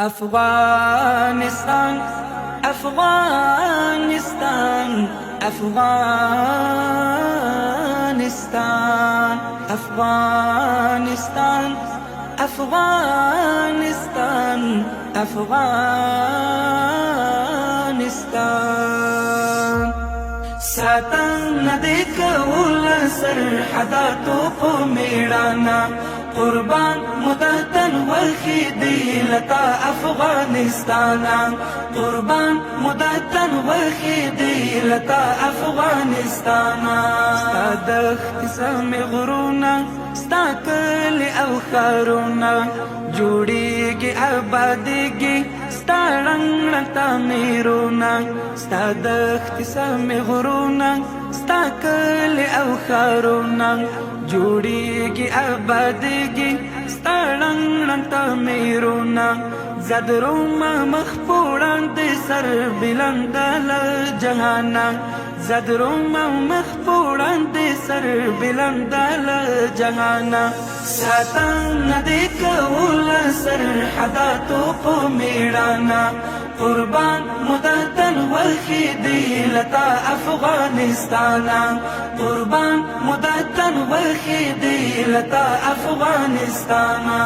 افغانستان افغانستان افغانستان افغانستان افغانستان افغانستان ساتن ندی کول سرحداتو په میړانا قربان مدتن ورخی دی لتا افغانستانا قربان مدتن ورخی دی لتا افغانستانا ستا دخت سمی غرونا ستا کلی او خارونا جوڑیگی آبادیگی ستا رنگ رنگ تعمیرونا ستا دخت سمی غرونا ستا کلی او خارونا جوڑیگی آبادیگی ستا رنگ رنگ تعمیرونا زدروما مخپوران دی سر بلندال جهانا زدروما مخپوران دی سر بلندال جهانا ساتن دی کول سرحداتو په میړانا قربان مدتن ورخی دی لتا افغانستانا قربان مدتن ورخی دی لتا افغانستانا